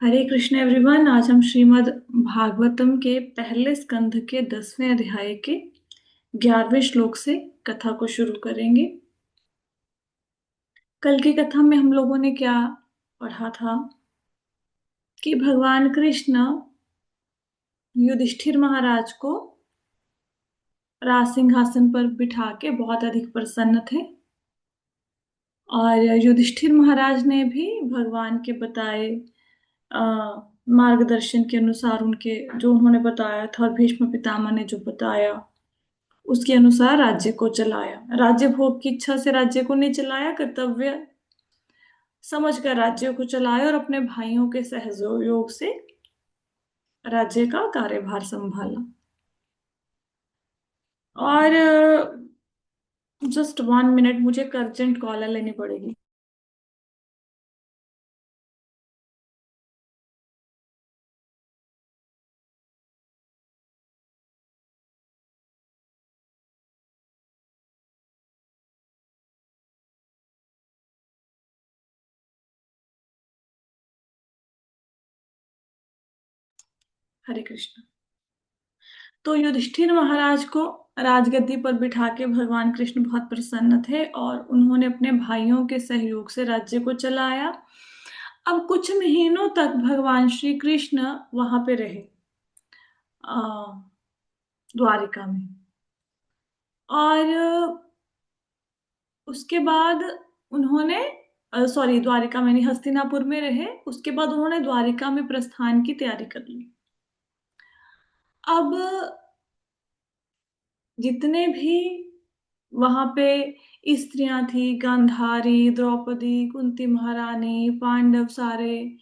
हरे Krishna everyone. आज हम श्रीमद् भागवतम के पहले स्कंध के 10वें अध्याय के 11वें श्लोक से कथा को शुरू करेंगे। कल की कथा में हम लोगों ने क्या पढ़ा था कि भगवान कृष्ण युधिष्ठिर महाराज को राज सिंहासन पर बिठा के बहुत अधिक प्रसन्न थे और युधिष्ठिर महाराज ने भी भगवान के बताए अ, मार्गदर्शन के अनुसार उनके जो उन्होंने बताया था और भीष्म पितामह ने जो बताया उसके अनुसार राज्य को चलाया। राज्य भोग की इच्छा से राज्य को नहीं चलाया, कर्तव्य समझकर राज्य को चलाया और अपने भाइयों के सहयोग से राज्य का कार्यभार संभाला। और जस्ट 1 मिनट, मुझे एक अर्जेंट कॉल लेनी पड़ेगी। हरे कृष्ण। तो युधिष्ठिर महाराज को राजगद्दी पर बिठा के भगवान कृष्ण बहुत प्रसन्न थे और उन्होंने अपने भाइयों के सहयोग से राज्य को चलाया। अब कुछ महीनों तक भगवान श्री कृष्ण वहां पे रहे, द्वारिका में। और उसके बाद उन्होंने सॉरी, द्वारिका में नहीं, हस्तिनापुर में रहे। उसके बाद उन्होंने द्वारिका में प्रस्थान की तैयारी कर ली। अब जितने भी वहां पे स्त्रियां थी, गांधारी, द्रौपदी, कुंती महारानी, पांडव सारे,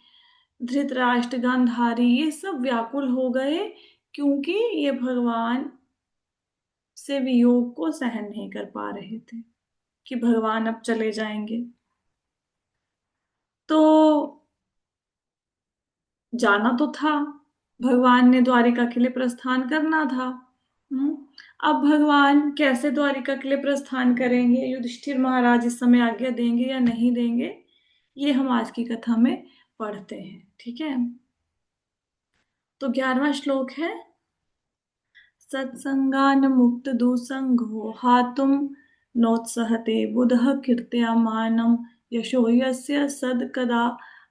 धृतराष्ट्र, गांधारी, ये सब व्याकुल हो गए क्योंकि ये भगवान से वियोग को सहन नहीं कर पा रहे थे कि भगवान अब चले जाएंगे। तो जाना तो था, भगवान ने द्वारिका के लिए प्रस्थान करना था। हम्म। अब भगवान कैसे द्वारिका के लिए प्रस्थान करेंगे, युधिष्ठिर महाराज इस समय आज्ञा देंगे या नहीं देंगे, ये हम आज की कथा में पढ़ते हैं। ठीक है, तो 11वां श्लोक है, सत्संगान मुक्त दुसंगो हातुम नोत्सहते बुधः कीर्त्या मानम यशो यस्य सदकदा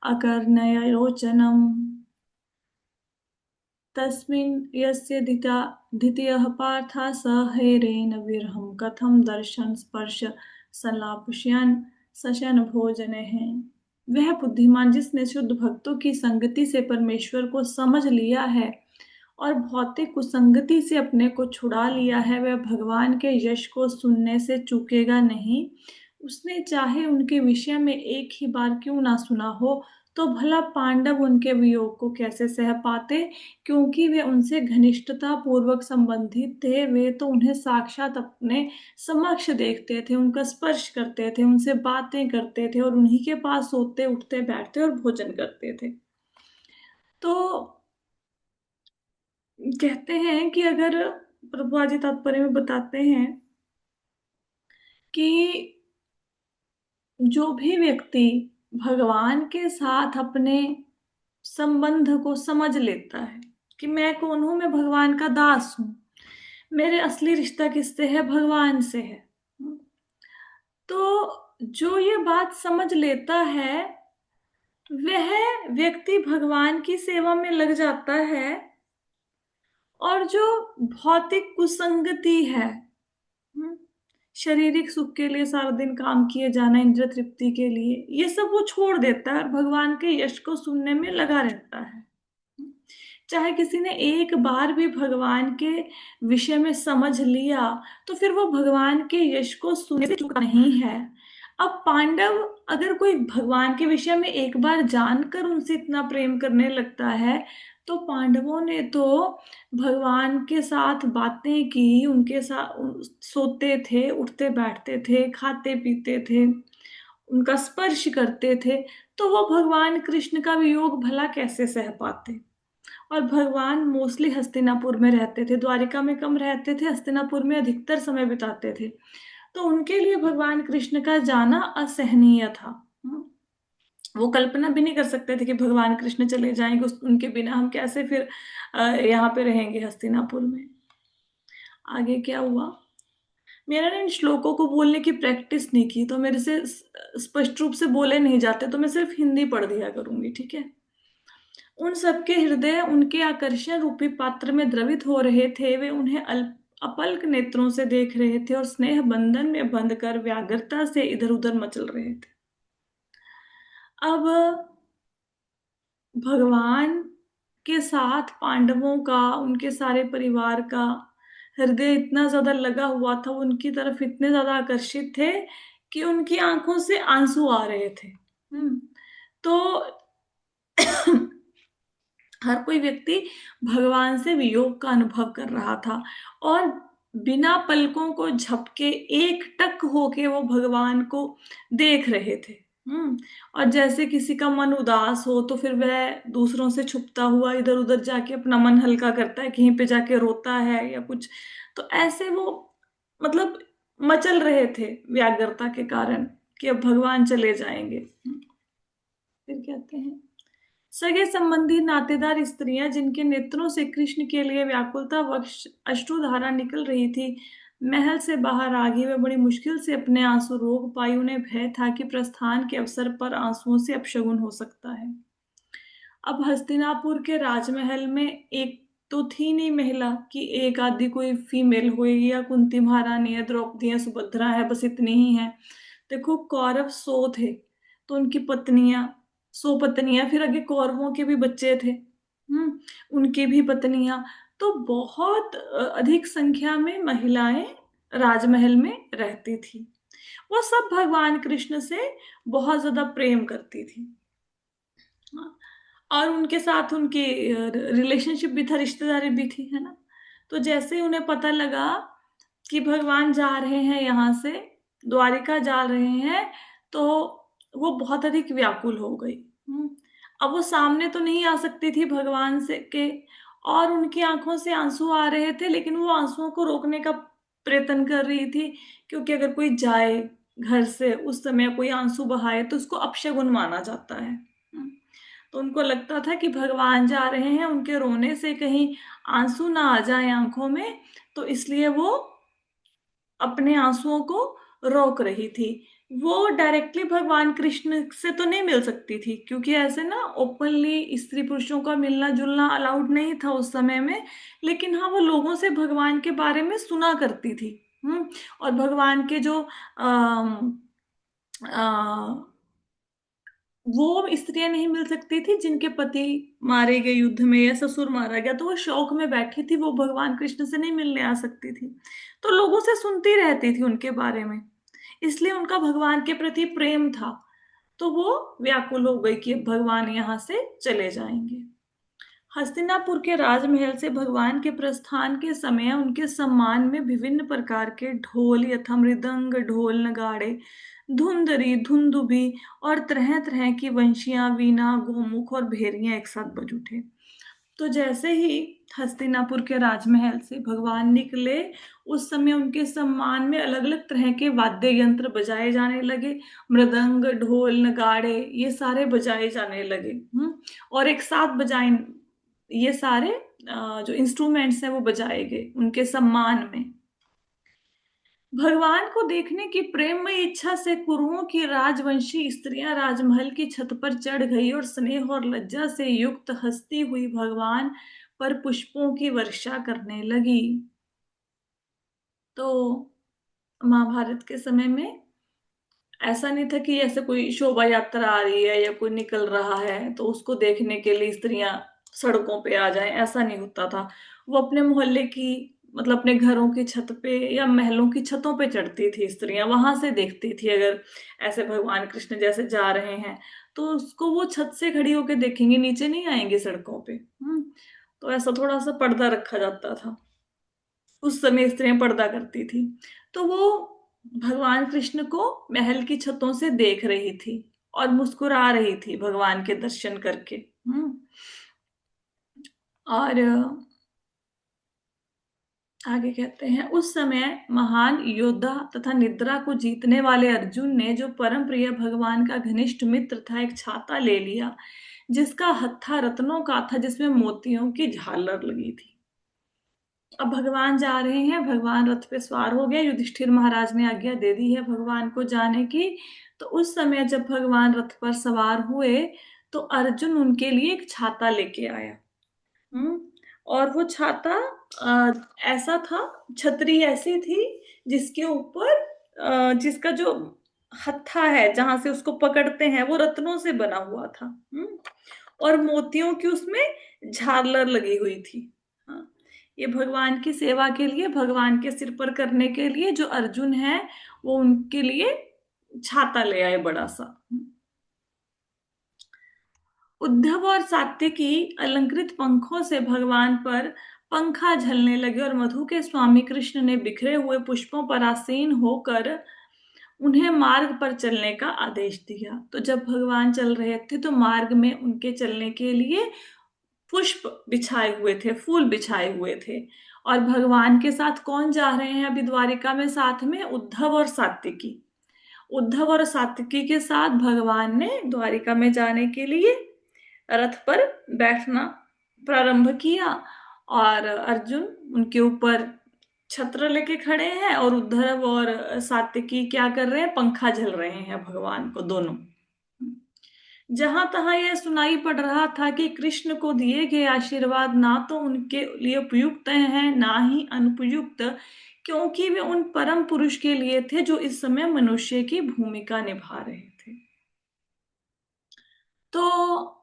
अकर्णय रोचनम तस्मिन् यस्य द्वितीयः पार्थः स हैरेण विरहं कथं दर्शन स्पर्श संलापयन् सशन भोजनैः। वह बुद्धिमान जिसने शुद्ध भक्तों की संगति से परमेश्वर को समझ लिया है और भौतिक कुसंगति से अपने को छुड़ा लिया है, वह भगवान के यश को सुनने से चूकेगा नहीं। उसने चाहे उनके विषय में एक ही बार क्यों ना सुना हो, तो भला पांडव उनके वियोग को कैसे सह पाते, क्योंकि वे उनसे घनिष्ठता पूर्वक संबंधित थे। वे तो उन्हें साक्षात अपने समक्ष देखते थे, उनका स्पर्श करते थे, उनसे बातें करते थे और उन्हीं के पास सोते उठते बैठते और भोजन करते थे। तो कहते हैं कि अगर प्रभु जी तात्पर्य में बताते हैं कि जो भी व्यक्ति भगवान के साथ अपने संबंध को समझ लेता है कि मैं कौन हूं, मैं भगवान का दास हूं, मेरे असली रिश्ता किससे है, भगवान से है। तो जो ये बात समझ लेता है वह व्यक्ति भगवान की सेवा में लग जाता है। और जो भौतिक कुसंगति है, हम्म, शारीरिक सुख के लिए सारा दिन काम किए जाना, इंद्रिय तृप्ति के लिए, ये सब वो छोड़ देता है और भगवान के यश को सुनने में लगा रहता है। चाहे किसी ने एक बार भी भगवान के विषय में समझ लिया तो फिर वो भगवान के यश को सुनने से चूका नहीं है। अब पांडव, अगर कोई भगवान के विषय में एक बार जानकर उनसे इतना प्रेम करने लगता है, तो पांडवों ने तो भगवान के साथ बातें की, उनके साथ सोते थे, उठते बैठते थे, खाते पीते थे, उनका स्पर्श करते थे, तो वो भगवान कृष्ण का वियोग भला कैसे सह पाते। और भगवान मोस्टली हस्तिनापुर में रहते थे, द्वारिका में कम रहते थे, हस्तिनापुर में अधिकतर समय बिताते थे। तो उनके लिए भगवान कृष्ण का जाना असहनीय था। वो कल्पना भी नहीं कर सकते थे कि भगवान कृष्ण चले जाएंगे, उनके बिना हम कैसे फिर यहाँ पे रहेंगे हस्तिनापुर में। आगे क्या हुआ, मेरा ना इन श्लोकों को बोलने की प्रैक्टिस नहीं की, तो मेरे से स्पष्ट रूप से बोले नहीं जाते, तो मैं सिर्फ हिंदी पढ़ दिया करूंगी, ठीक है। उन सबके हृदय उनके आकर्षण रूपी पात्र में द्रवित हो रहे थे, वे उन्हें अपलक नेत्रों से देख रहे थे और स्नेह बंधन में बंधकर व्याग्रता से इधर उधर मचल रहे थे। अब भगवान के साथ पांडवों का, उनके सारे परिवार का हृदय इतना ज्यादा लगा हुआ था, वो उनकी तरफ इतने ज्यादा आकर्षित थे कि उनकी आंखों से आंसू आ रहे थे। तो हर कोई व्यक्ति भगवान से वियोग का अनुभव कर रहा था, और बिना पलकों को झपके एक टक होके वो भगवान को देख रहे थे। और जैसे किसी का मन उदास हो तो फिर वह दूसरों से छुपता हुआ इधर उधर जाके अपना मन हल्का करता है, कहीं पे जाके रोता है या कुछ, तो ऐसे वो मतलब मचल रहे थे व्याग्रता के कारण कि अब भगवान चले जाएंगे। फिर कहते हैं, सगे संबंधी नातेदार स्त्रियां जिनके नेत्रों से कृष्ण के लिए व्याकुलता वश अश्रुधारा निकल रही थी, महल से बाहर आ गई। वे बड़ी मुश्किल से अपने आंसू रोक पाई, उन्हें भय था कि प्रस्थान के अवसर पर आंसुओं से अपशगुन हो सकता है। अब हस्तिनापुर के राजमहल में एक तो थी नहीं महिला कि एक आदि कोई फीमेल होएगी, या कुंती महारानी है, द्रौपदी है, सुभद्रा है, बस इतनी ही है। देखो कौरव 100 थे, तो उनकी पत्नियां 100 पत्नियां, फिर आगे कौरवों के भी बच्चे थे, उनकी भी पत्नियां, तो बहुत अधिक संख्या में महिलाएं राजमहल में रहती थी। वो सब भगवान कृष्ण से बहुत ज्यादा प्रेम करती थी। हाँ, और उनके साथ उनकी रिलेशनशिप भी था, रिश्तेदारी भी थी, है ना। तो जैसे ही उन्हें पता लगा कि भगवान जा रहे हैं यहाँ से, द्वारिका जा रहे हैं, तो वो बहुत अधिक व्याकुल हो गई। अब वो सामने तो नहीं आ सकती थी भगवान से के, और उनकी आंखों से आंसू आ रहे थे, लेकिन वो आंसुओं को रोकने का प्रयत्न कर रही थी, क्योंकि अगर कोई जाए घर से उस समय कोई आंसू बहाए तो उसको अपशगुन माना जाता है। तो उनको लगता था कि भगवान जा रहे हैं, उनके रोने से कहीं आंसू ना आ जाए आंखों में, तो इसलिए वो अपने आंसुओं को रोक रही थी। वो डायरेक्टली भगवान कृष्ण से तो नहीं मिल सकती थी, क्योंकि ऐसे ना ओपनली स्त्री पुरुषों का मिलना जुलना अलाउड नहीं था उस समय में। लेकिन हाँ, वो लोगों से भगवान के बारे में सुना करती थी। और भगवान के जो वो स्त्रियां नहीं मिल सकती थी जिनके पति मारे गए युद्ध में, या ससुर मारा गया, तो वो शौक में बैठी थी, वो भगवान कृष्ण से नहीं मिलने आ सकती थी, तो लोगों से सुनती रहती थी उनके बारे में, इसलिए उनका भगवान के प्रति प्रेम था। तो वो व्याकुल हो गई कि अब भगवान यहाँ से चले जाएंगे। हस्तिनापुर के राजमहल से भगवान के प्रस्थान के समय उनके सम्मान में विभिन्न प्रकार के ढोल यथा मृदंग, ढोल, नगाड़े, धुंधरी, धुंदुभी और तरह तरह की वंशियां, वीणा, गोमुख और भेरियां एक साथ बज उठे। तो जैसे ही हस्तिनापुर के राजमहल से भगवान निकले, उस समय उनके सम्मान में अलग अलग तरह के वाद्य यंत्र बजाए जाने लगे। मृदंग, ढोल, नगाड़े, ये सारे बजाए जाने लगे। और एक साथ बजाए, ये सारे जो इंस्ट्रूमेंट्स हैं वो बजाए गए उनके सम्मान में। भगवान को देखने की प्रेममय इच्छा से कुरुओं की राजवंशी स्त्रियां राजमहल की छत पर चढ़ गई और स्नेह और लज्जा से युक्त हंसती हुई भगवान पर पुष्पों की वर्षा करने लगी। तो महाभारत के समय में ऐसा नहीं था कि ऐसे कोई शोभा यात्रा आ रही है या कोई निकल रहा है तो उसको देखने के लिए स्त्रियां सड़कों पे आ जाएं, ऐसा नहीं होता था। वो अपने मोहल्ले की, मतलब अपने घरों की छत पे या महलों की छतों पे चढ़ती थी स्त्रियां, वहां से देखती थी अगर ऐसे भगवान कृष्ण जैसे जा रहे हैं, तो उसको वो छत से खड़ी होकर देखेंगे, नीचे नहीं आएंगे सड़कों पे। तो ऐसा थोड़ा सा पर्दा रखा जाता था, उस समय स्त्रियां पर्दा करती थी। तो वो भगवान कृष्ण को महल की छतों से देख रही थी और मुस्कुरा रही थी भगवान के दर्शन करके। और आगे कहते हैं, उस समय महान योद्धा तथा निद्रा को जीतने वाले अर्जुन ने, जो परम प्रिय भगवान का घनिष्ठ मित्र था, एक छाता ले लिया जिसका हत्था रत्नों का था, जिसमें मोतियों की झालर लगी थी। अब भगवान जा रहे हैं, भगवान रथ पे सवार हो गए, युधिष्ठिर महाराज ने आज्ञा दे दी है भगवान को जाने की। तो उस समय जब भगवान रथ पर सवार हुए तो अर्जुन उनके लिए एक छाता लेके आया। हम्म और वो छाता ऐसा था, छतरी ऐसी थी जिसके ऊपर जिसका जो हत्था है जहां से उसको पकड़ते हैं वो रत्नों से बना हुआ था। और मोतियों की उसमें झालर लगी हुई थी। हाँ, ये भगवान की सेवा के लिए, भगवान के सिर पर करने के लिए जो अर्जुन है वो उनके लिए छाता ले आए बड़ा सा। उद्धव और सात्विकी अलंकृत पंखों से भगवान पर पंखा झलने लगे और मधु के स्वामी कृष्ण ने बिखरे हुए पुष्पों पर आसीन होकर उन्हें मार्ग पर चलने का आदेश दिया। तो जब भगवान चल रहे थे तो मार्ग में उनके चलने के लिए पुष्प बिछाए हुए थे, फूल बिछाए हुए थे। और भगवान के साथ कौन जा रहे हैं अभी द्वारिका में साथ में? उद्धव और सात्विकी। उद्धव और सात्विकी के साथ भगवान ने द्वारिका में जाने के लिए रथ पर बैठना प्रारंभ किया। और अर्जुन उनके ऊपर छत्र लेके खड़े हैं और उद्धव और सात्विकी क्या कर रहे हैं? पंखा झल रहे हैं भगवान को दोनों। जहां तहां यह सुनाई पड़ रहा था कि कृष्ण को दिए गए आशीर्वाद ना तो उनके लिए उपयुक्त हैं ना ही अनुपयुक्त, क्योंकि वे उन परम पुरुष के लिए थे जो इस समय मनुष्य की भूमिका निभा रहे थे। तो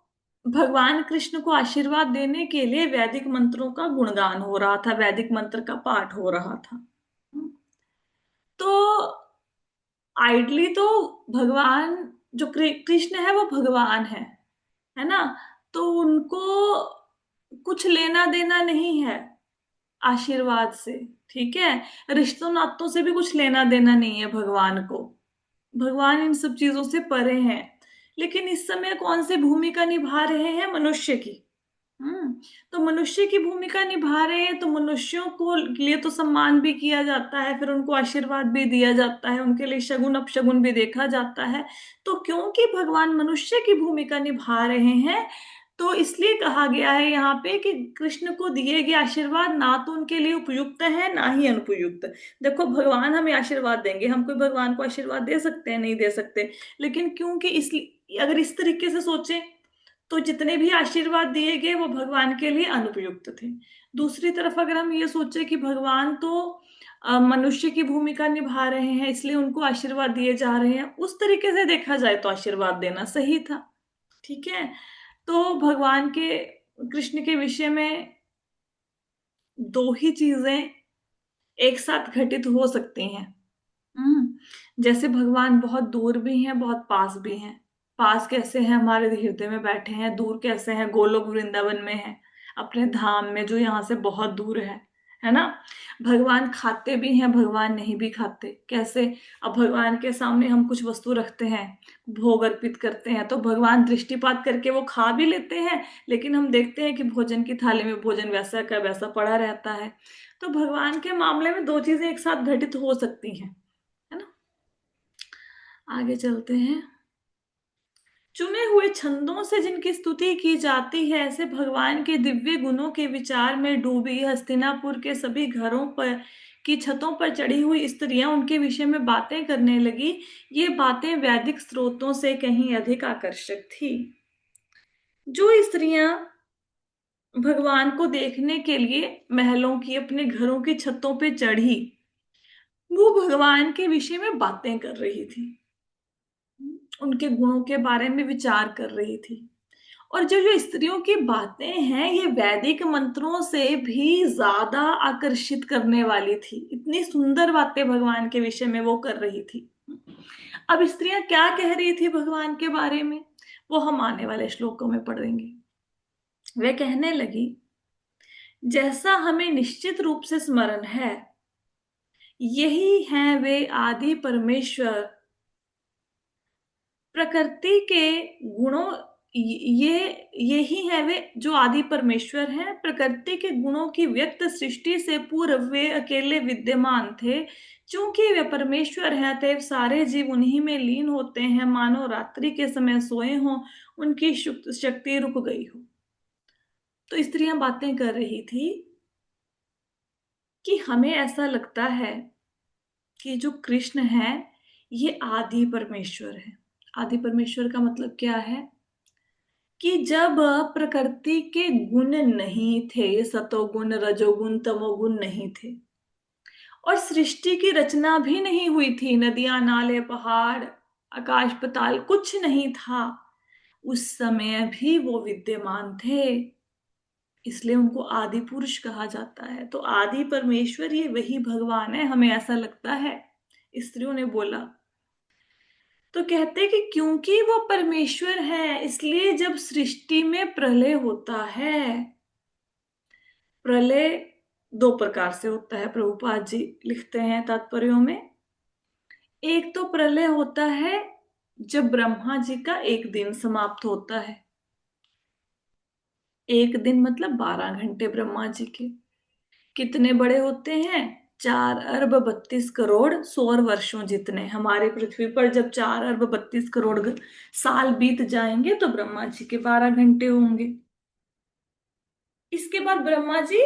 भगवान कृष्ण को आशीर्वाद देने के लिए वैदिक मंत्रों का गुणगान हो रहा था, वैदिक मंत्र का पाठ हो रहा था। तो आइडली तो भगवान जो कृष्ण है वो भगवान है ना, तो उनको कुछ लेना देना नहीं है आशीर्वाद से। ठीक है, रिश्तों नातों से भी कुछ लेना देना नहीं है भगवान को, भगवान इन सब चीजों से परे हैं। लेकिन इस समय कौन सी भूमिका निभा रहे हैं? मनुष्य की। हम्म तो मनुष्य की भूमिका निभा रहे हैं, तो मनुष्यों को लिए तो सम्मान भी किया जाता है, फिर उनको आशीर्वाद भी दिया जाता है, उनके लिए शगुन अपशगुन भी देखा जाता है। तो क्योंकि भगवान मनुष्य की भूमिका निभा रहे हैं तो इसलिए कहा गया है यहाँ पे कि कृष्ण को दिए गए आशीर्वाद ना तो उनके लिए उपयुक्त है ना ही अनुपयुक्त। देखो, भगवान हमें आशीर्वाद देंगे, हम कोई भगवान को आशीर्वाद दे सकते हैं? नहीं दे सकते। लेकिन क्योंकि इसलिए अगर इस तरीके से सोचें तो जितने भी आशीर्वाद दिए गए वो भगवान के लिए अनुपयुक्त थे। दूसरी तरफ अगर हम ये सोचे कि भगवान तो मनुष्य की भूमिका निभा रहे हैं इसलिए उनको आशीर्वाद दिए जा रहे हैं, उस तरीके से देखा जाए तो आशीर्वाद देना सही था। ठीक है, तो भगवान के कृष्ण के विषय में दो ही चीजें एक साथ घटित हो सकती हैं। जैसे भगवान बहुत दूर भी हैं, बहुत पास भी हैं। पास कैसे हैं? हमारे हृदय में बैठे हैं। दूर कैसे हैं? गोलोक वृंदावन में हैं, अपने धाम में जो यहाँ से बहुत दूर है ना। भगवान खाते भी हैं, भगवान नहीं भी खाते। कैसे? अब भगवान के सामने हम कुछ वस्तु रखते हैं, भोग अर्पित करते हैं, तो भगवान दृष्टिपात करके वो खा भी लेते हैं, लेकिन हम देखते हैं कि भोजन की थाली में भोजन वैसा का वैसा पड़ा रहता है। तो भगवान के मामले में दो चीजें एक साथ घटित हो सकती हैं, है ना। आगे चलते हैं। चुने हुए छंदों से जिनकी स्तुति की जाती है, ऐसे भगवान के दिव्य गुणों के विचार में डूबी हस्तिनापुर के सभी घरों पर की छतों पर चढ़ी हुई स्त्रियां उनके विषय में बातें करने लगी। ये बातें वैदिक स्रोतों से कहीं अधिक आकर्षक थी। जो स्त्रियां भगवान को देखने के लिए महलों की, अपने घरों की छतों पे चढ़ी, वो भगवान के विषय में बातें कर रही थी, उनके गुणों के बारे में विचार कर रही थी। और जो जो स्त्रियों की बातें हैं ये वैदिक मंत्रों से भी ज्यादा आकर्षित करने वाली थी। इतनी सुंदर बातें भगवान के विषय में वो कर रही थी। अब स्त्रियां क्या कह रही थी भगवान के बारे में, वो हम आने वाले श्लोकों में पढ़ेंगे। वे कहने लगी, जैसा हमें निश्चित रूप से स्मरण है, यही हैं वे आदि परमेश्वर। प्रकृति के गुणों यही है वे जो आदि परमेश्वर हैं। प्रकृति के गुणों की व्यक्त सृष्टि से पूर्व वे अकेले विद्यमान थे। चूंकि वे परमेश्वर हैं, अतएव सारे जीव उन्हीं में लीन होते हैं, मानो रात्रि के समय सोए हों, उनकी शक्ति रुक गई हो। तो स्त्रियां बातें कर रही थी कि हमें ऐसा लगता है कि जो कृष्ण है ये आदि परमेश्वर है। आदि परमेश्वर का मतलब क्या है कि जब प्रकृति के गुण नहीं थे, सतोगुण रजोगुण तमोगुण नहीं थे, और सृष्टि की रचना भी नहीं हुई थी, नदियां नाले पहाड़ आकाश पाताल कुछ नहीं था, उस समय भी वो विद्यमान थे। इसलिए उनको आदि पुरुष कहा जाता है। तो आदि परमेश्वर ये वही भगवान है, हमें ऐसा लगता है, स्त्रियों ने बोला। तो कहते कि क्योंकि वो परमेश्वर है, इसलिए जब सृष्टि में प्रलय होता है, प्रलय दो प्रकार से होता है, प्रभुपाद जी लिखते हैं तात्पर्यों में। एक तो प्रलय होता है जब ब्रह्मा जी का एक दिन समाप्त होता है। एक दिन मतलब 12 घंटे ब्रह्मा जी के कितने बड़े होते हैं? 4 अरब 32 करोड़ सौर वर्षों जितने। हमारे पृथ्वी पर जब 4 अरब 32 करोड़ साल बीत जाएंगे तो ब्रह्मा जी के 12 घंटे होंगे। इसके बाद ब्रह्मा जी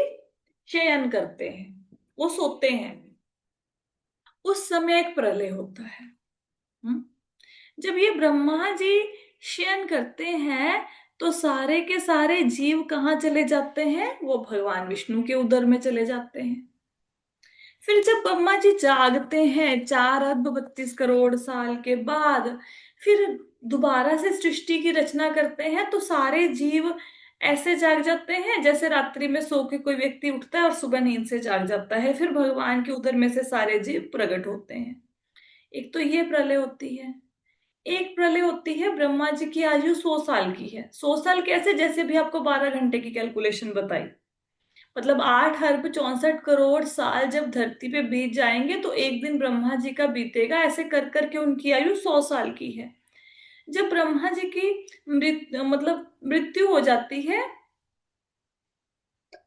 शयन करते हैं, वो सोते हैं। उस समय एक प्रलय होता है। हम्म? जब ये ब्रह्मा जी शयन करते हैं तो सारे के सारे जीव कहाँ चले जाते हैं? वो भगवान विष्णु के उदर में चले जाते हैं। फिर जब ब्रह्मा जी जागते हैं 4 अरब 32 करोड़ साल के बाद, फिर दोबारा से सृष्टि की रचना करते हैं, तो सारे जीव ऐसे जाग जाते हैं जैसे रात्रि में सो के कोई व्यक्ति उठता है और सुबह नींद से जाग जाता है। फिर भगवान के उदर में से सारे जीव प्रकट होते हैं। एक तो ये प्रलय होती है। एक प्रलय होती है, ब्रह्मा जी की आयु 100 साल की है। 100 साल कैसे? जैसे भी आपको 12 घंटे की कैलकुलेशन बताई, मतलब 8 अरब 64 करोड़ साल जब धरती पे बीत जाएंगे तो एक दिन ब्रह्मा जी का बीतेगा। ऐसे कर करके उनकी आयु 100 साल की है। जब ब्रह्मा जी की मृत्यु हो जाती है,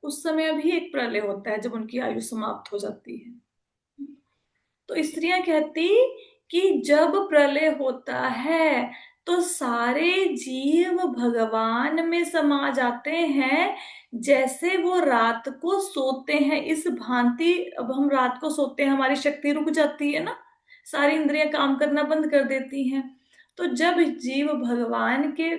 उस समय भी एक प्रलय होता है जब उनकी आयु समाप्त हो जाती है। तो स्त्रियां कहती कि जब प्रलय होता है तो सारे जीव भगवान में समा जाते हैं, जैसे वो रात को सोते हैं इस भांति। अब हम रात को सोते हैं, हमारी शक्ति रुक जाती है ना, सारी इंद्रियां काम करना बंद कर देती हैं। तो जब जीव भगवान के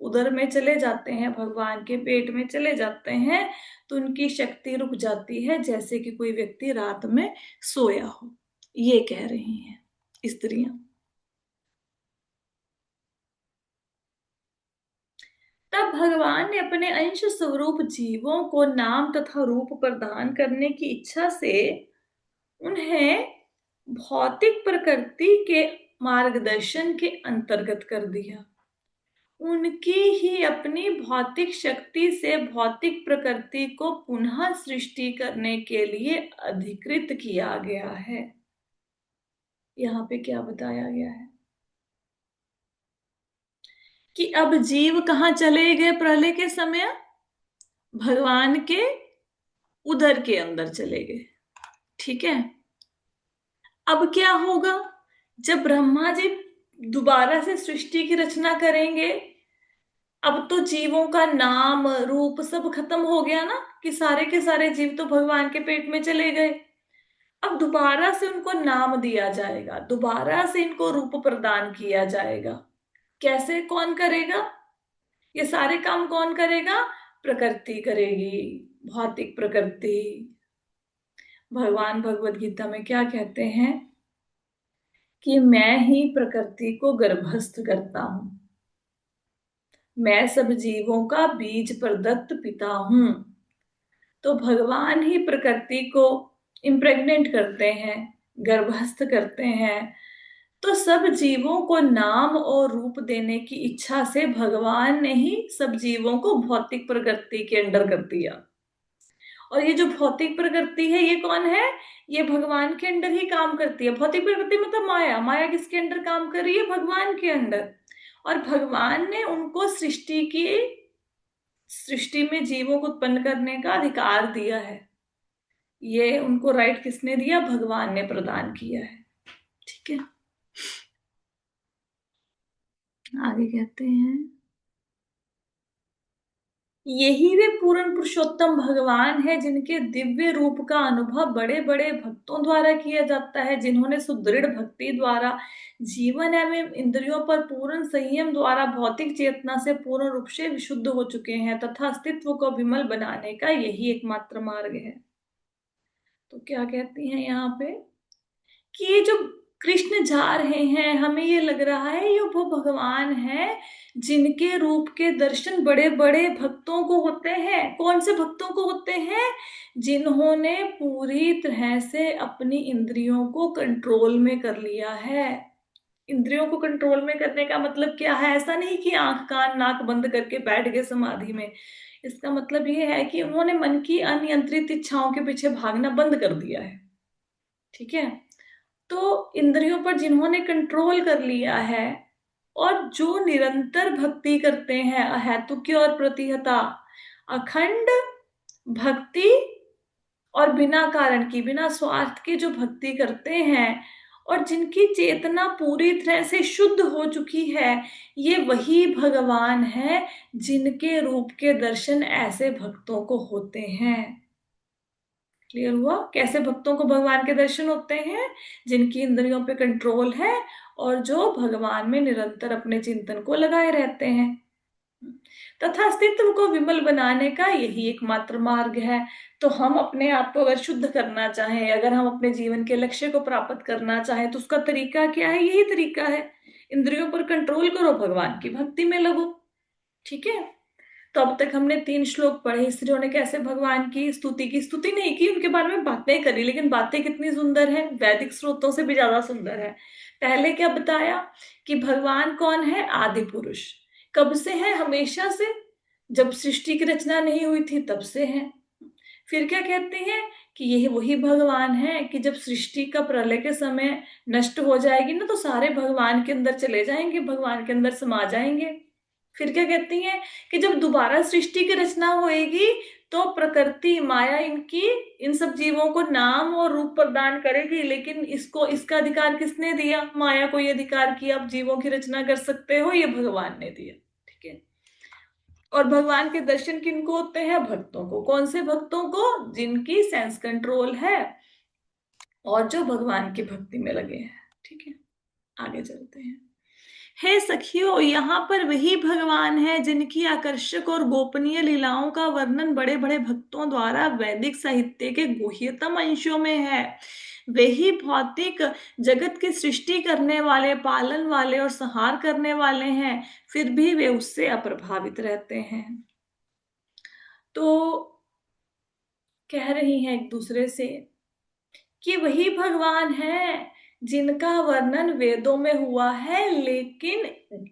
उदर में चले जाते हैं, भगवान के पेट में चले जाते हैं, तो उनकी शक्ति रुक जाती है, जैसे कि कोई व्यक्ति रात में सोया हो। ये कह रही हैं स्त्रियां। तब भगवान ने अपने अंश स्वरूप जीवों को नाम तथा रूप प्रदान करने की इच्छा से उन्हें भौतिक प्रकृति के मार्गदर्शन के अंतर्गत कर दिया। उनकी ही अपनी भौतिक शक्ति से भौतिक प्रकृति को पुनः सृष्टि करने के लिए अधिकृत किया गया है। यहाँ पे क्या बताया गया है कि अब जीव कहाँ चले गए प्रलय के समय? भगवान के उदर के अंदर चले गए। ठीक है। अब क्या होगा जब ब्रह्मा जी दोबारा से सृष्टि की रचना करेंगे? अब तो जीवों का नाम रूप सब खत्म हो गया ना, कि सारे के सारे जीव तो भगवान के पेट में चले गए। अब दोबारा से उनको नाम दिया जाएगा, दोबारा से इनको रूप प्रदान किया जाएगा। कैसे? कौन करेगा ये सारे काम? कौन करेगा? प्रकृति करेगी, भौतिक प्रकृति। भगवान भगवत गीता में क्या कहते हैं कि मैं ही प्रकृति को गर्भस्थ करता हूं, मैं सब जीवों का बीज प्रदत्त पिता हूं। तो भगवान ही प्रकृति को इम्प्रेग्नेंट करते हैं, गर्भस्थ करते हैं। तो सब जीवों को नाम और रूप देने की इच्छा से भगवान ने ही सब जीवों को भौतिक प्रकृति के अंडर कर दिया। और ये जो भौतिक प्रकृति है ये कौन है? ये भगवान के अंडर ही काम करती है। भौतिक प्रकृति मतलब माया। माया किसके अंडर काम कर रही है? भगवान के अंडर। और भगवान ने उनको सृष्टि में जीवों को उत्पन्न करने का अधिकार दिया है। ये उनको राइट किसने दिया? भगवान ने प्रदान किया है। ठीक है, आगे कहते हैं, यही वे पूर्ण पुरुषोत्तम भगवान है जिनके दिव्य रूप का अनुभव बड़े बड़े भक्तों द्वारा किया जाता है, जिन्होंने सुदृढ़ भक्ति द्वारा जीवन एवं इंद्रियों पर पूर्ण संयम द्वारा भौतिक चेतना से पूर्ण रूप से विशुद्ध हो चुके हैं तथा अस्तित्व को विमल बनाने का यही एकमात्र मार्ग है। तो क्या कहती हैं यहाँ पे कि ये जो कृष्ण जा रहे हैं, हमें ये लग रहा है ये वो भगवान है जिनके रूप के दर्शन बड़े बड़े भक्तों को होते हैं। कौन से भक्तों को होते हैं? जिन्होंने पूरी तरह से अपनी इंद्रियों को कंट्रोल में कर लिया है। इंद्रियों को कंट्रोल में करने का मतलब क्या है? ऐसा नहीं कि आंख कान नाक बंद करके बैठ गए समाधि में। इसका मतलब ये है कि उन्होंने मन की अनियंत्रित इच्छाओं के पीछे भागना बंद कर दिया है। ठीक है, तो इंद्रियों पर जिन्होंने कंट्रोल कर लिया है और जो निरंतर भक्ति करते हैं, अहेतुकी और प्रतिहता अखंड भक्ति और बिना कारण की, बिना स्वार्थ की जो भक्ति करते हैं और जिनकी चेतना पूरी तरह से शुद्ध हो चुकी है, ये वही भगवान है जिनके रूप के दर्शन ऐसे भक्तों को होते हैं। क्लियर हुआ? कैसे भक्तों को भगवान के दर्शन होते हैं? जिनकी इंद्रियों पे कंट्रोल है और जो भगवान में निरंतर अपने चिंतन को लगाए रहते हैं तथा अस्तित्व को विमल बनाने का यही एकमात्र मार्ग है। तो हम अपने आप को अगर शुद्ध करना चाहें, अगर हम अपने जीवन के लक्ष्य को प्राप्त करना चाहें, तो उसका तरीका क्या है? यही तरीका है, इंद्रियों पर कंट्रोल करो, भगवान की भक्ति में लगो। ठीक है, तो अब तक हमने 3 श्लोक पढ़े। स्त्रियों ने कैसे भगवान की स्तुति की, स्तुति नहीं की, उनके बारे में बातें करी, लेकिन बातें कितनी सुंदर है, वैदिक स्रोतों से भी ज्यादा सुंदर है। पहले क्या बताया कि भगवान कौन है? आदि पुरुष। कब से है? हमेशा से, जब सृष्टि की रचना नहीं हुई थी तब से है। फिर क्या कहते हैं कि यही वही भगवान है कि जब सृष्टि का प्रलय के समय नष्ट हो जाएगी ना, तो सारे भगवान के अंदर चले जाएंगे, भगवान के अंदर समा जाएंगे। फिर क्या कहती हैं कि जब दोबारा सृष्टि की रचना होएगी तो प्रकृति माया इनकी इन सब जीवों को नाम और रूप प्रदान करेगी, लेकिन इसको इसका अधिकार किसने दिया? माया को ये अधिकार किया आप जीवों की रचना कर सकते हो, ये भगवान ने दिया। ठीक है, और भगवान के दर्शन किनको होते हैं? भक्तों को। कौन से भक्तों को? जिनकी सेंस कंट्रोल है और जो भगवान की भक्ति में लगे हैं। ठीक है, आगे चलते हैं। हे सखियों, यहाँ पर वही भगवान है जिनकी आकर्षक और गोपनीय लीलाओं का वर्णन बड़े बड़े भक्तों द्वारा वैदिक साहित्य के गुह्यतम अंशों में है। वही भौतिक जगत की सृष्टि करने वाले, पालन वाले और संहार करने वाले हैं, फिर भी वे उससे अप्रभावित रहते हैं। तो कह रही हैं एक दूसरे से कि वही भगवान है जिनका वर्णन वेदों में हुआ है, लेकिन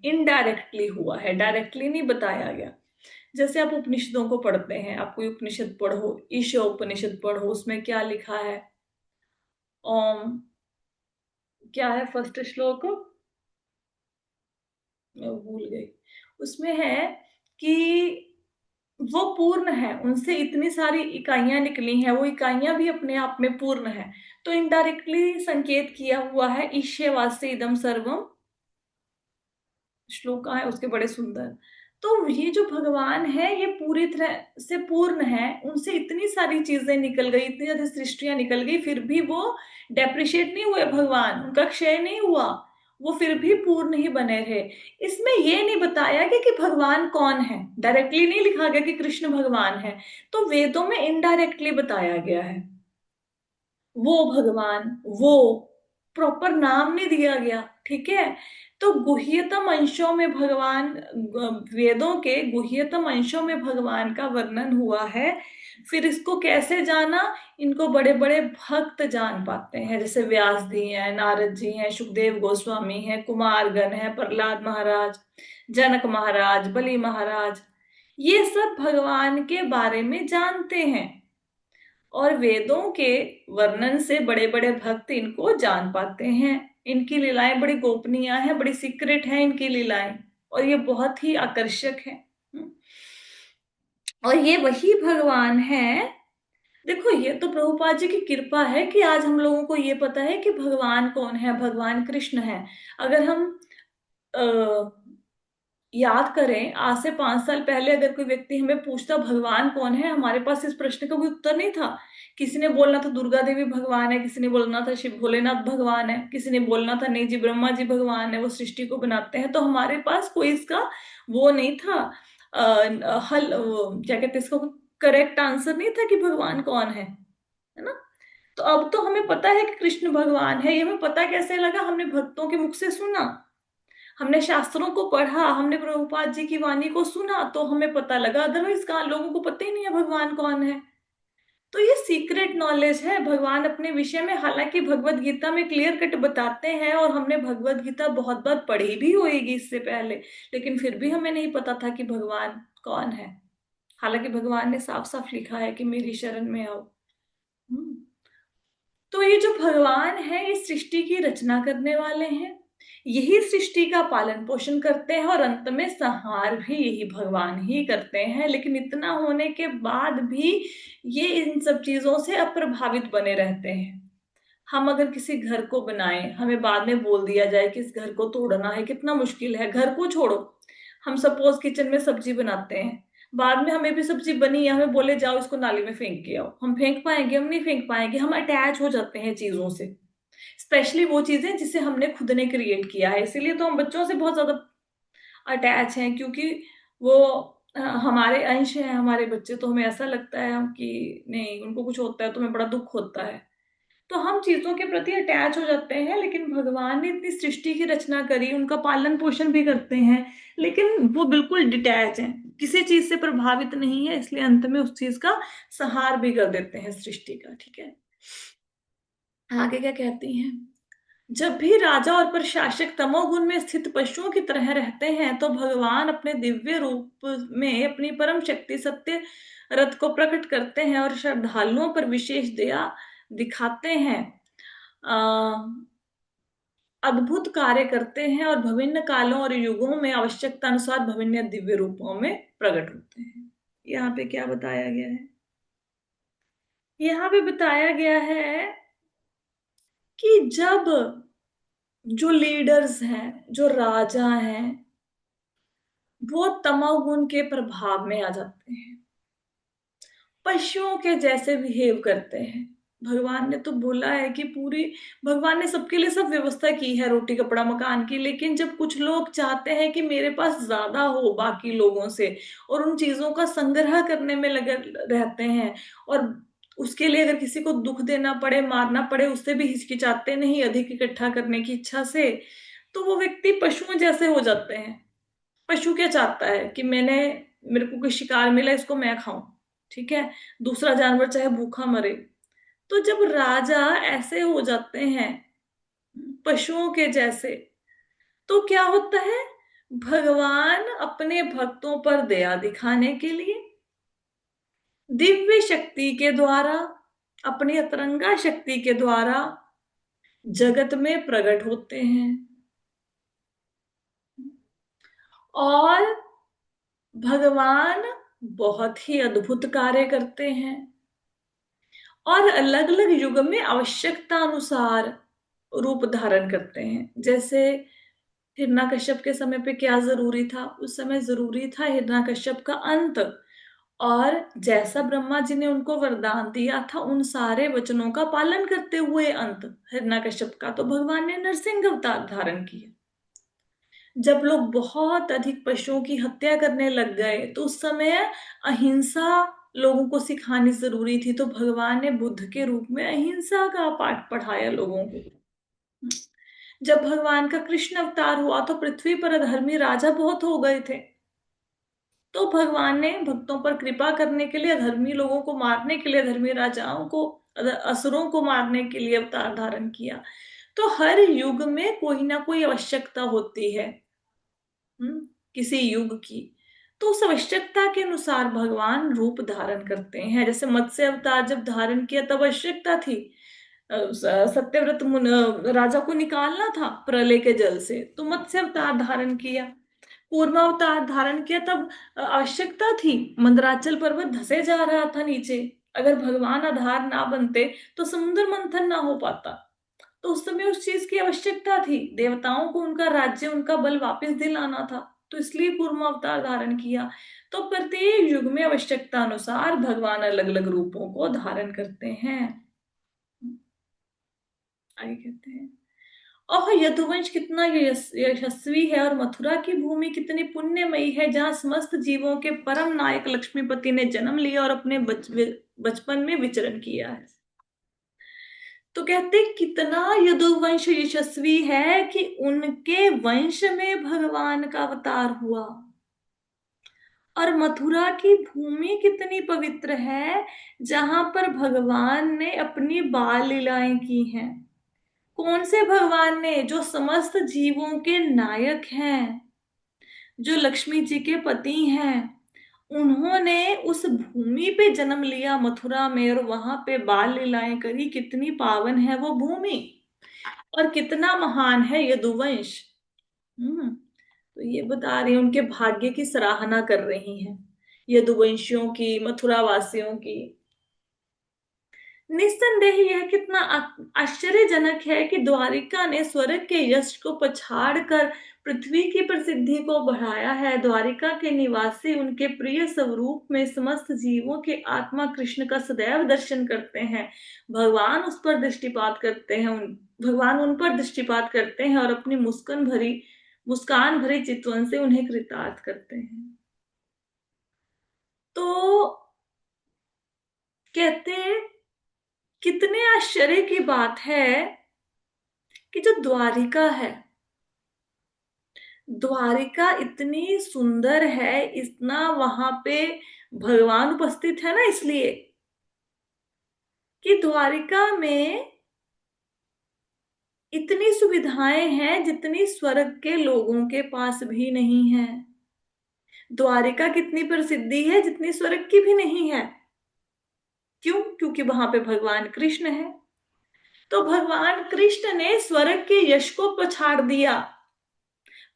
इनडायरेक्टली हुआ है, डायरेक्टली नहीं बताया गया। जैसे आप उपनिषदों को पढ़ते हैं, आप कोई उपनिषद पढ़ो, ईश उपनिषद पढ़ो, उसमें क्या लिखा है? ओम, क्या है फर्स्ट श्लोक? मैं भूल गई। उसमें है कि वो पूर्ण है, उनसे इतनी सारी इकाइयां निकली हैं, वो इकाइयां भी अपने आप में पूर्ण है। तो इनडायरेक्टली संकेत किया हुआ है, ईश्यवास्य इदम सर्वम। श्लोक है उसके बड़े सुंदर। तो ये जो भगवान है ये पूरी तरह से पूर्ण है, उनसे इतनी सारी चीजें निकल गई, इतनी ज्यादा सृष्टियां निकल गई, फिर भी वो डेप्रिशिएट नहीं हुए भगवान, उनका क्षय नहीं हुआ, वो फिर भी पूर्ण ही बने रहे। इसमें ये नहीं बताया गया कि भगवान कौन है, डायरेक्टली नहीं लिखा गया कि कृष्ण भगवान है, तो वेदों में इनडायरेक्टली बताया गया है वो भगवान, वो प्रॉपर नाम नहीं दिया गया। ठीक है, तो गुह्यतम अंशों में भगवान, वेदों के गुह्यतम अंशों में भगवान का वर्णन हुआ है। फिर इसको कैसे जाना? इनको बड़े बड़े भक्त जान पाते हैं, जैसे व्यास जी हैं, नारद जी हैं, सुखदेव गोस्वामी हैं, कुमारगण हैं, प्रहलाद महाराज, जनक महाराज, बलि महाराज, ये सब भगवान के बारे में जानते हैं और वेदों के वर्णन से बड़े बड़े भक्त इनको जान पाते हैं। इनकी लीलाएं बड़ी गोपनीय हैं, बड़ी सीक्रेट हैं इनकी लीलाएं। और ये बहुत ही आकर्षक है। और ये वही भगवान है। देखो, ये तो प्रभुपाद जी की कृपा है कि आज हम लोगों को ये पता है कि भगवान कौन है, भगवान कृष्ण है। अगर हम याद करें, आज से 5 साल पहले अगर कोई व्यक्ति हमें पूछता भगवान कौन है, हमारे पास इस प्रश्न का कोई उत्तर नहीं था। किसी ने बोलना था दुर्गा देवी भगवान है, किसी ने बोलना था शिव भोलेनाथ भगवान है, किसी ने बोलना था नहीं जी ब्रह्मा जी भगवान है, वो सृष्टि को बनाते हैं। तो हमारे पास कोई इसका वो नहीं था, क्या कहते हैं इसको, करेक्ट आंसर नहीं था कि भगवान कौन है ना। तो अब तो हमें पता है कि कृष्ण भगवान है। ये हमें पता कैसे लगा? हमने भक्तों के मुख से सुना, हमने शास्त्रों को पढ़ा, हमने प्रभुपाद जी की वाणी को सुना, तो हमें पता लगा। अदरवाइज कहाँ, लोगों को पता ही नहीं है भगवान कौन है। तो ये सीक्रेट नॉलेज है भगवान अपने विषय में। हालांकि भगवत गीता में क्लियर कट बताते हैं, और हमने भगवत गीता बहुत बार पढ़ी भी होगी इससे पहले, लेकिन फिर भी हमें नहीं पता था कि भगवान कौन है। हालांकि भगवान ने साफ साफ लिखा है कि मेरी शरण में आओ। हम्म। तो ये जो भगवान है, ये सृष्टि की रचना करने वाले हैं, यही सृष्टि का पालन पोषण करते हैं, और अंत में संहार भी यही भगवान ही करते हैं। लेकिन इतना होने के बाद भी ये इन सब चीजों से अप्रभावित बने रहते हैं। हम अगर किसी घर को बनाएं, हमें बाद में बोल दिया जाए कि इस घर को तोड़ना है, कितना मुश्किल है। घर को छोड़ो, हम सपोज किचन में सब्जी बनाते हैं, बाद में हमें भी सब्जी बनी है, हमें बोले जाओ इसको नाली में फेंक के आओ, हम फेंक पाएंगे? हम नहीं फेंक पाएंगे। हम अटैच हो जाते हैं चीजों से, स्पेशली वो चीजें जिसे हमने खुद ने क्रिएट किया है। इसीलिए तो हम बच्चों से बहुत ज्यादा अटैच हैं, क्योंकि वो हमारे अंश हैं, हमारे बच्चे। तो हमें ऐसा लगता है कि नहीं, उनको कुछ होता है तो हमें बड़ा दुख होता है। तो हम चीजों के प्रति अटैच हो जाते हैं। लेकिन भगवान ने इतनी सृष्टि की रचना करी, उनका पालन पोषण भी करते हैं, लेकिन वो बिल्कुल डिटैच हैं, किसी चीज से प्रभावित नहीं है। इसलिए अंत में उस चीज का संहार भी कर देते हैं सृष्टि का। ठीक है, आगे क्या कहती हैं? जब भी राजा और प्रशासक तमोगुण में स्थित पशुओं की तरह रहते हैं, तो भगवान अपने दिव्य रूप में अपनी परम शक्ति सत्य रथ को प्रकट करते हैं और श्रद्धालुओं पर विशेष दया दिखाते हैं, अद्भुत कार्य करते हैं, और विभिन्न कालों और युगों में आवश्यकता अनुसार विभिन्न दिव्य रूपों में प्रकट होते हैं। यहाँ पे क्या बताया गया है? यहाँ पे बताया गया है कि जब जो लीडर्स हैं, जो राजा हैं, वो तमोगुण के प्रभाव में आ जाते हैं, पशुओं के जैसे बिहेव करते हैं। भगवान ने तो बोला है कि पूरी, भगवान ने सबके लिए सब व्यवस्था की है, रोटी कपड़ा मकान की। लेकिन जब कुछ लोग चाहते हैं कि मेरे पास ज्यादा हो बाकी लोगों से, और उन चीजों का संग्रह करने में लगे रहते हैं, और उसके लिए अगर किसी को दुख देना पड़े, मारना पड़े, उससे भी हिचकिचाते नहीं, अधिक इकट्ठा करने की इच्छा से, तो वो व्यक्ति पशुओं जैसे हो जाते हैं। पशु क्या चाहता है कि मेरे को कोई शिकार मिला, इसको मैं खाऊं। ठीक है, दूसरा जानवर चाहे भूखा मरे। तो जब राजा ऐसे हो जाते हैं पशुओं के जैसे, तो क्या होता है? भगवान अपने भक्तों पर दया दिखाने के लिए दिव्य शक्ति के द्वारा, अपनी अतरंगा शक्ति के द्वारा जगत में प्रकट होते हैं, और भगवान बहुत ही अद्भुत कार्य करते हैं, और अलग अलग युग में आवश्यकता अनुसार रूप धारण करते हैं। जैसे हिरण्यकश्यप के समय पे क्या जरूरी था? उस समय जरूरी था हिरण्यकश्यप का अंत। और जैसा ब्रह्मा जी ने उनको वरदान दिया था, उन सारे वचनों का पालन करते हुए अंत हिरण्यकश्यप का, तो भगवान ने नरसिंह अवतार धारण किया। जब लोग बहुत अधिक पशुओं की हत्या करने लग गए, तो उस समय अहिंसा लोगों को सिखानी जरूरी थी, तो भगवान ने बुद्ध के रूप में अहिंसा का पाठ पढ़ाया लोगों को। जब भगवान का कृष्ण अवतार हुआ, तो पृथ्वी पर अधर्मी राजा बहुत हो गए थे, तो भगवान ने भक्तों पर कृपा करने के लिए, अधर्मी लोगों को मारने के लिए, अधर्मी राजाओं को, असुरों को मारने के लिए अवतार धारण किया। तो हर युग में कोई ना कोई आवश्यकता होती है, किसी युग की। तो उस आवश्यकता के अनुसार भगवान रूप धारण करते हैं। जैसे मत्स्य अवतार जब धारण किया, तब आवश्यकता थी, सत्यव्रत राजा को निकालना था प्रलय के जल से, तो मत्स्य अवतार धारण किया। कूर्मावतार धारण किया तब आवश्यकता थी। मंदराचल पर्वत धसे जा रहा था नीचे, अगर भगवान आधार ना बनते तो समुद्र मंथन ना हो पाता। तो उस समय उस चीज की आवश्यकता थी, देवताओं को उनका राज्य उनका बल वापस दिलाना था, तो इसलिए कूर्म अवतार धारण किया। तो प्रत्येक युग में आवश्यकता अनुसार भगवान अलग अलग रूपों को धारण करते हैं। आगे कहते हैं, ओह यदुवंश कितना यशस्वी है, और मथुरा की भूमि कितनी पुण्यमयी है, जहां समस्त जीवों के परम नायक लक्ष्मीपति ने जन्म लिया और अपने बचपन में विचरण किया है। तो कहते कितना यदुवंश यशस्वी है कि उनके वंश में भगवान का अवतार हुआ। और मथुरा की भूमि कितनी पवित्र है, जहां पर भगवान ने अपनी बाल लीलाएं की हैं। कौन से भगवान ने? जो समस्त जीवों के नायक हैं, जो लक्ष्मी जी के पति हैं, उन्होंने उस भूमि पे जन्म लिया मथुरा में, और वहां पे बाल लीलाएं करी। कितनी पावन है वो भूमि, और कितना महान है यदुवंश। तो ये बता रही हैं, उनके भाग्य की सराहना कर रही हैं, यदुवंशियों की, मथुरा वासियों की। निस्संदेह यह कितना आश्चर्यजनक है कि द्वारिका ने स्वर्ग के यश को पछाड़ कर पृथ्वी की प्रसिद्धि को बढ़ाया है। द्वारिका के निवासी उनके प्रिय स्वरूप में समस्त जीवों के आत्मा कृष्ण का सदैव दर्शन करते हैं। भगवान उस पर दृष्टिपात करते हैं, भगवान उन पर दृष्टिपात करते हैं, और अपनी मुस्कान भरे चितवन से उन्हें कृतार्थ करते हैं। तो कहते कितने आश्चर्य की बात है कि जो द्वारिका है, द्वारिका इतनी सुंदर है, इतना वहां पे भगवान उपस्थित है ना, इसलिए कि द्वारिका में इतनी सुविधाएं हैं जितनी स्वर्ग के लोगों के पास भी नहीं है। द्वारिका कितनी प्रसिद्धि है जितनी स्वर्ग की भी नहीं है। क्यों? क्योंकि वहां पे भगवान कृष्ण है। तो भगवान कृष्ण ने स्वर्ग के यश को पछाड़ दिया,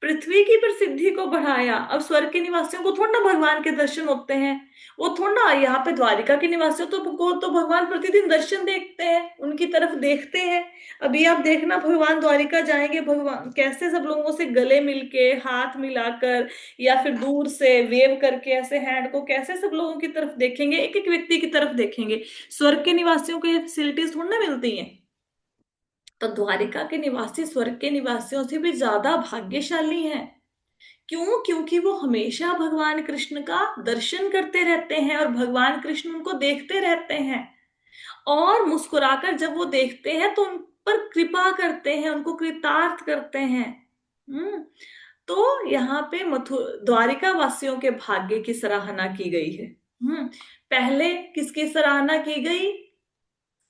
पृथ्वी की प्रसिद्धि को बढ़ाया। अब स्वर्ग के निवासियों को थोड़ा ना भगवान के दर्शन होते हैं, वो थोड़ा ना, यहाँ पे द्वारिका के निवासियों तो भगवान प्रतिदिन दर्शन देखते हैं, उनकी तरफ देखते हैं। अभी आप देखना, भगवान द्वारिका जाएंगे, भगवान कैसे सब लोगों से गले मिलके, हाथ मिलाकर, या फिर दूर से वेव करके ऐसे हैंड को, कैसे सब लोगों की तरफ देखेंगे, एक एक व्यक्ति की तरफ देखेंगे। स्वर्ग के निवासियों को ये फैसिलिटीज थोड़ा ना मिलती हैं। तो द्वारिका के निवासी स्वर्ग के निवासियों से भी ज्यादा भाग्यशाली हैं। क्यों? क्योंकि वो हमेशा भगवान कृष्ण का दर्शन करते रहते हैं, और भगवान कृष्ण उनको देखते रहते हैं, और मुस्कुराकर जब वो देखते हैं तो उन पर कृपा करते हैं, उनको कृतार्थ करते हैं। हम्म तो यहाँ पे द्वारिका वासियों के भाग्य की सराहना की गई है। पहले किसकी सराहना की गई?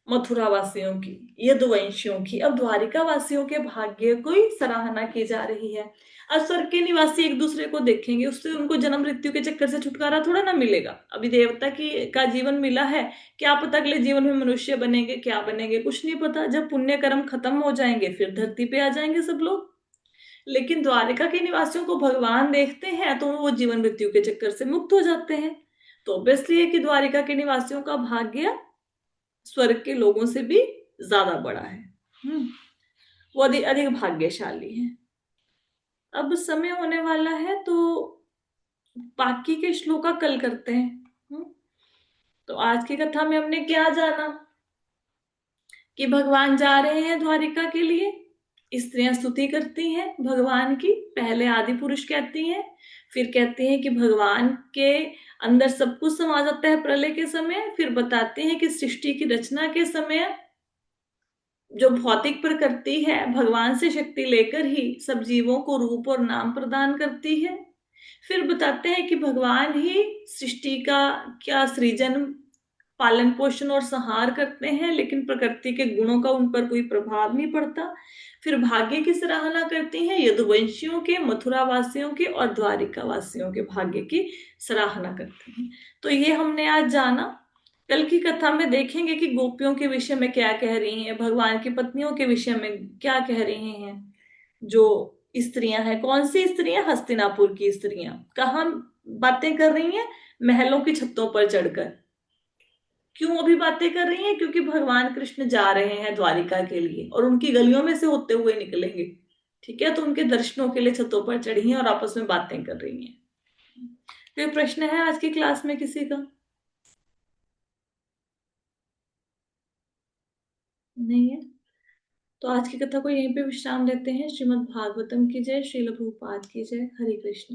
मथुरा वासियों की, यदुवंशियों की। अब द्वारिका वासियों के भाग्य की सराहना की जा रही है। अब स्वर्ग के निवासी एक दूसरे को देखेंगे, उससे उनको जन्म मृत्यु के चक्कर से छुटकारा थोड़ा ना मिलेगा। अभी देवता की का जीवन मिला है, क्या पता अगले जीवन में मनुष्य बनेंगे, क्या बनेंगे, कुछ नहीं पता। जब पुण्य कर्म खत्म हो जाएंगे फिर धरती पे आ जाएंगे सब लोग। लेकिन द्वारिका के निवासियों को भगवान देखते हैं तो वो जीवन मृत्यु के चक्कर से मुक्त हो जाते हैं। तो ऑब्वियसली है कि द्वारिका के निवासियों का भाग्य स्वर्ग के लोगों से भी ज्यादा बड़ा है। वो अधिक अधिक भाग्यशाली है। अब समय होने वाला है, तो बाकी के श्लोका कल करते हैं। तो आज की कथा में हमने क्या जाना कि भगवान जा रहे हैं द्वारिका के लिए, स्त्रियां स्तुति करती हैं भगवान की, पहले आदि पुरुष कहती हैं, फिर कहते हैं कि भगवान के अंदर सब कुछ समा जाता है प्रलय के समय, फिर बताते हैं कि सृष्टि की रचना के समय जो भौतिक प्रकृति है भगवान से शक्ति लेकर ही सब जीवों को रूप और नाम प्रदान करती है। फिर बताते हैं कि भगवान ही सृष्टि का क्या सृजन, पालन पोषण और संहार करते हैं, लेकिन प्रकृति के गुणों का उन पर कोई प्रभाव नहीं पड़ता। फिर भाग्य की सराहना करती हैं, यदुवंशियों के, मथुरा वासियों के और द्वारिका वासियों के भाग्य की सराहना करती हैं। तो ये हमने आज जाना। कल की कथा में देखेंगे कि गोपियों के विषय में क्या कह रही हैं, भगवान की पत्नियों के विषय में क्या कह रही हैं, जो स्त्रियां हैं। कौन सी स्त्रियां? हस्तिनापुर की स्त्रियां। कहाँ बातें कर रही हैं? महलों की छतों पर चढ़कर। क्यों अभी बातें कर रही हैं? क्योंकि भगवान कृष्ण जा रहे हैं द्वारिका के लिए और उनकी गलियों में से होते हुए निकलेंगे। ठीक है, तो उनके दर्शनों के लिए छतों पर चढ़ी हैं और आपस में बातें कर रही हैं। कोई प्रश्न है आज की क्लास में किसी का? नहीं है? तो आज की कथा को यहीं पे विश्राम देते हैं। श्रीमद् भागवतम की जय, श्रील प्रभुपाद की जय। हरे कृष्ण।